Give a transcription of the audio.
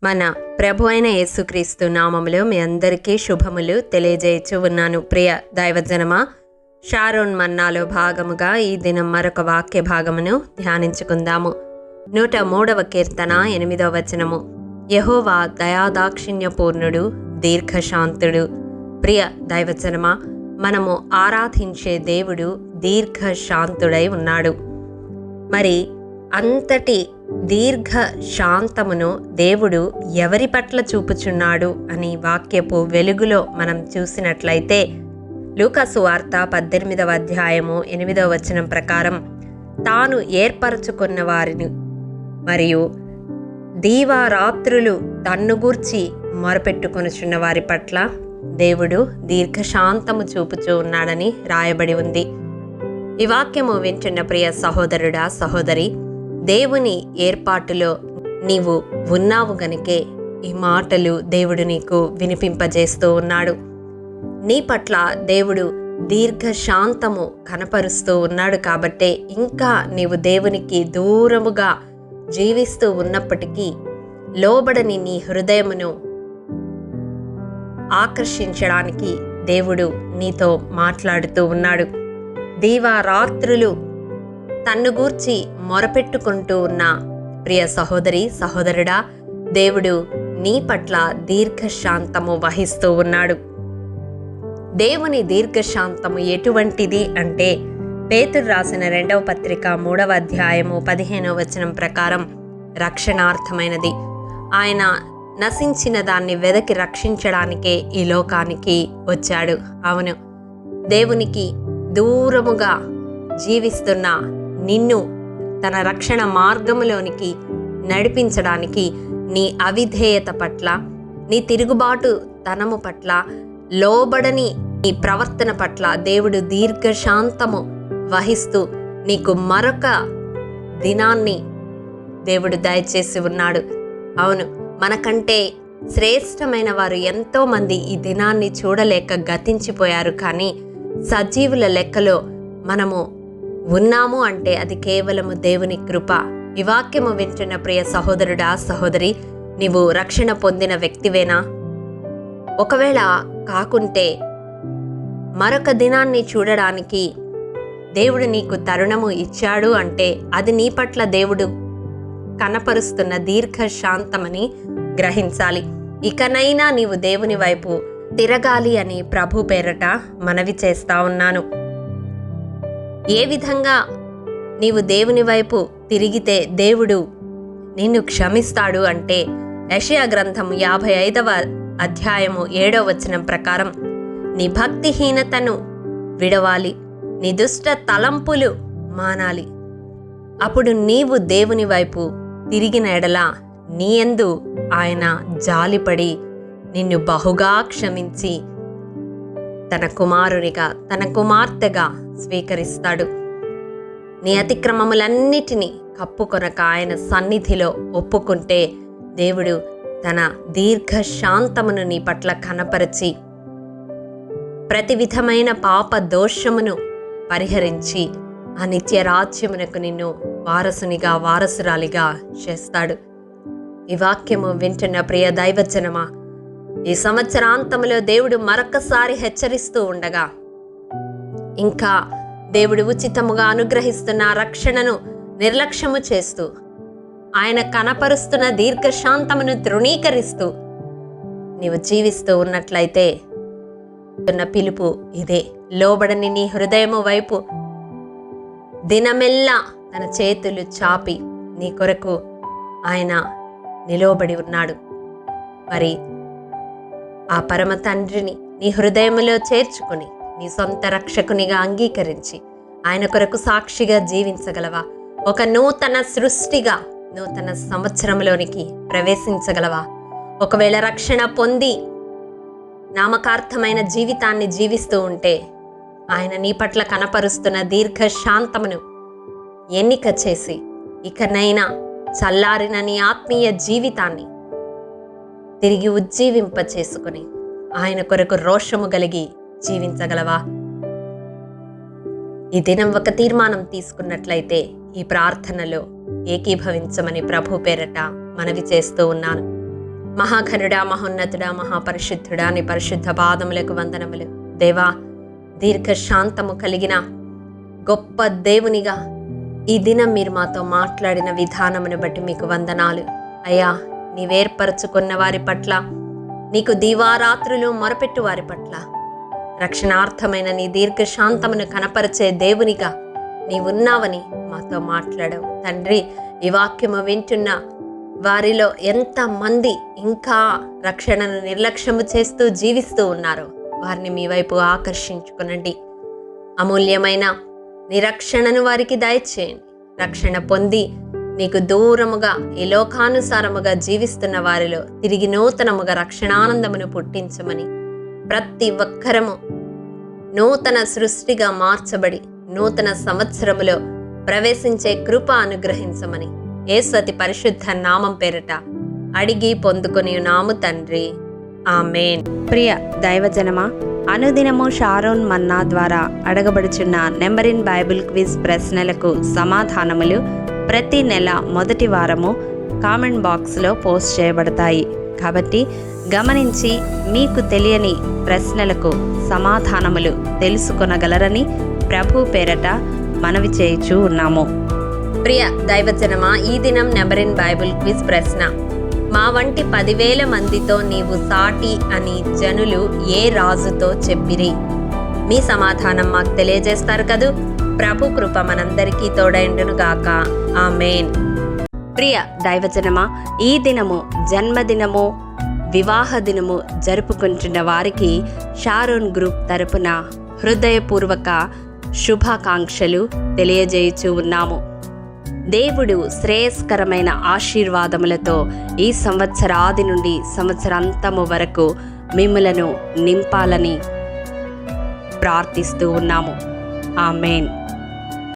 మన ప్రభు అయిన యేసుక్రీస్తు నామములో మీ అందరికీ శుభములు తెలియజేయచ్చు ఉన్నాను. ప్రియ దైవజనమా, షారోన్ మన్నాలో భాగముగా ఈ దినం మరొక వాక్య భాగమును ధ్యానించుకుందాము. 103వ కీర్తన 8వ వచనము. యెహోవా దయాదాక్షిణ్యపూర్ణుడు, దీర్ఘశాంతుడు. ప్రియ దైవజనమా, మనము ఆరాధించే దేవుడు దీర్ఘశాంతుడై ఉన్నాడు. మరి అంతటి దీర్ఘ శాంతమును దేవుడు ఎవరి పట్ల చూపుచున్నాడు అని వాక్యపు వెలుగులో మనం చూసినట్లయితే, లూకాసు వార్త 18వ అధ్యాయము 8వ వచనం ప్రకారం, తాను ఏర్పరచుకున్న వారిని మరియు దీవారాత్రులు తన్ను గూర్చి మొరపెట్టుకొనుచున్న వారి పట్ల దేవుడు దీర్ఘశాంతము చూపుచూ ఉన్నాడని రాయబడి ఉంది. ఈ వాక్యము వింటున్న ప్రియ సహోదరుడా, సహోదరి, దేవుని ఏర్పాటులో నీవు ఉన్నావు గనుకే ఈ మాటలు దేవుడు నీకు వినిపింపజేస్తూ ఉన్నాడు. నీ పట్ల దేవుడు దీర్ఘశాంతము కనపరుస్తూ ఉన్నాడు. కాబట్టే ఇంకా నీవు దేవునికి దూరముగా జీవిస్తూ ఉన్నప్పటికీ లోబడని నీ హృదయమును ఆకర్షించడానికి దేవుడు నీతో మాట్లాడుతూ ఉన్నాడు. దీవారాత్రులు తన్ను గూర్చి మొరపెట్టుకుంటూ ఉన్న ప్రియ సహోదరి, సహోదరుడా, దేవుడు నీ పట్ల దీర్ఘశాంతము వహిస్తూ ఉన్నాడు. దేవుని దీర్ఘశాంతము ఎటువంటిది అంటే, పేతురు రాసిన 2వ పత్రిక 3వ అధ్యాయము 15వ వచనం ప్రకారం రక్షణార్థమైనది. ఆయన నశించిన దాన్ని వెదకి రక్షించడానికే ఈ లోకానికి వచ్చాడు. అవును, దేవునికి దూరముగా జీవిస్తున్న నిన్ను తన రక్షణ మార్గములోనికి నడిపించడానికి, నీ అవిధేయత పట్ల, నీ తిరుగుబాటు తనము పట్ల, లోబడని నీ ప్రవర్తన పట్ల దేవుడు దీర్ఘశాంతము వహిస్తూ నీకు మరొక దినాన్ని దేవుడు దయచేసి ఉన్నాడు. అవును, మనకంటే శ్రేష్టమైన వారు ఎంతోమంది ఈ దినాన్ని చూడలేక గతించిపోయారు. కానీ సజీవుల లెక్కలో మనము ఉన్నాము అంటే అది కేవలము దేవుని కృప. ఈ వాక్యము వింటున్న ప్రియ సహోదరుడా, సహోదరి, నీవు రక్షణ పొందిన వ్యక్తివేనా? ఒకవేళ కాకుంటే మరొక దినాన్ని చూడడానికి దేవుడు నీకు తరుణము ఇచ్చాడు అంటే అది నీ పట్ల దేవుడు కనపరుస్తున్న దీర్ఘశాంతమని గ్రహించాలి. ఇకనైనా నీవు దేవుని వైపు తిరగాలి అని ప్రభు పేరట మనవి చేస్తా ఉన్నాను. ఏ విధంగా నీవు దేవుని వైపు తిరిగితే దేవుడు నిన్ను క్షమిస్తాడు అంటే, యెషయా గ్రంథం 55వ అధ్యాయము 7వ వచనం ప్రకారం, నీ భక్తిహీనతను విడవాలి, నీ దుష్ట తలంపులు మానాలి. అప్పుడు నీవు దేవుని వైపు తిరిగిన ఎడల నీ యందు ఆయన జాలిపడి నిన్ను బహుగా క్షమించి తన కుమారునిగా, తన కుమార్తెగా స్వీకరిస్తాడు. నీ అతిక్రమములన్నిటినీ కప్పుకొనక ఆయన సన్నిధిలో ఒప్పుకుంటే దేవుడు తన దీర్ఘశాంతమును నీ పట్ల కనపరిచి ప్రతి విధమైన పాప దోషమును పరిహరించి ఆ నిత్య రాజ్యమునకు నిన్ను వారసునిగా, వారసురాలిగా చేస్తాడు. ఈ వాక్యము వింటున్న ప్రియ దైవజనమా, ఈ సంవత్సరాంతములో దేవుడు మరొకసారి హెచ్చరిస్తూ ఉండగా, ఇంకా దేవుడు ఉచితముగా అనుగ్రహిస్తున్న రక్షణను నిర్లక్ష్యము చేస్తూ, ఆయన కనపరుస్తున్న దీర్ఘశాంతమును తృణీకరిస్తూ నీవు జీవిస్తూ ఉన్నట్లయితే పిలుపు ఇదే. లోబడని నీ హృదయము వైపు దినమెల్లా తన చేతులు చాపి నీ కొరకు ఆయన నిలవబడి ఉన్నాడు. మరి ఆ పరమ తండ్రిని నీ హృదయములో చేర్చుకుని నీ సొంత రక్షకునిగా అంగీకరించి ఆయన కొరకు సాక్షిగా జీవించగలవా? ఒక నూతన సృష్టిగా నూతన సంవత్సరంలోనికి ప్రవేశించగలవా? ఒకవేళ రక్షణ పొంది నామకార్థమైన జీవితాన్ని జీవిస్తూ ఉంటే ఆయన నీ పట్ల కనపరుస్తున్న దీర్ఘశాంతమును ఎన్నిక చేసి ఇకనైనా చల్లారిన నీ ఆత్మీయ జీవితాన్ని తిరిగి ఉజ్జీవింప చేసుకుని ఆయన కొరకు రోషము కలిగి జీవించగలవా? ఈ దినం ఒక తీర్మానం తీసుకున్నట్లయితే ఈ ప్రార్థనలో ఏకీభవించమని ప్రభు పేరట మనవి చేస్తూ ఉన్నాను. మహాఘనుడా, మహోన్నతుడా, మహాపరిశుద్ధుడా, నీ పరిశుద్ధ పాదములకు వందనములు. దేవా, దీర్ఘశాంతము కలిగిన గొప్ప దేవునిగా ఈ దినం మీరు మాతో మాట్లాడిన విధానమును బట్టి మీకు వందనాలు. అయ్యా, నీవేర్పరచుకున్న వారి పట్ల, నీకు దీవారాత్రులు మొరపెట్టు వారి పట్ల రక్షణార్థమైన నీ దీర్ఘశాంతమును కనపరిచే దేవునిగా నీవున్నావని మాతో మాట్లాడావు తండ్రి. ఈ వాక్యము వింటున్న వారిలో ఎంతమంది ఇంకా రక్షణను నిర్లక్ష్యము చేస్తూ జీవిస్తూ ఉన్నారో వారిని మీ వైపు ఆకర్షించుకునండి. అమూల్యమైన నిరక్షణను వారికి దయచేయండి. రక్షణ పొంది నీకు దూరముగా ఈ లోకానుసారముగా జీవిస్తున్న వారిలో తిరిగి నూతనముగా రక్షణానందమును పుట్టించమని, ప్రతి ఒక్కరము నూతన సృష్టిగా మార్చబడి నూతన సంవత్సరములో ప్రవేశించే కృప అనుగ్రహించమని యేసు అతి పరిశుద్ధ నామం పేరట అడిగి పొందుకొని నాము తండ్రి, ఆమేన్. ప్రియ దైవజనమా, అనుదినము షారోన్ మన్నా ద్వారా అడగబడుచున్న నెంబర్ ఇన్ బైబిల్ క్విజ్ ప్రశ్నలకు సమాధానములు ప్రతి నెల మొదటి వారము కామెంట్ బాక్స్లో పోస్ట్ చేయబడతాయి. కాబట్టి గమనించి మీకు తెలియని ప్రశ్నలకు సమాధానములు తెలుసుకొనగలరని ప్రభు పేరట మనవి చేయుచూ ఉన్నాము. ప్రియ దైవజనమా, ఈ దినం నెంబర్ ఇన్ బైబిల్ క్విజ్ ప్రశ్న: మా వంటి 10,000 మందితో నీవు సాటి అని జనులు ఏ రాజుతో చెప్పిరి? మీ సమాధానం మాకు తెలియజేస్తారు కదూ. ప్రభు కృప మనందరికీ తోడైండును గాక, ఆమేన్. ప్రియ దైవజనమా, ఈ దినము జన్మదినము, వివాహ దినము జరుపుకుంటున్న వారికి షారోన్ గ్రూప్ తరపున హృదయపూర్వక శుభాకాంక్షలు తెలియజేయుచూ ఉన్నాము. దేవుడు శ్రేయస్కరమైన ఆశీర్వాదములతో ఈ సంవత్సరాది నుండి సంవత్సరాంతము వరకు మిమ్ములను నింపాలని ప్రార్థిస్తూ ఉన్నాము. ఆమేన్.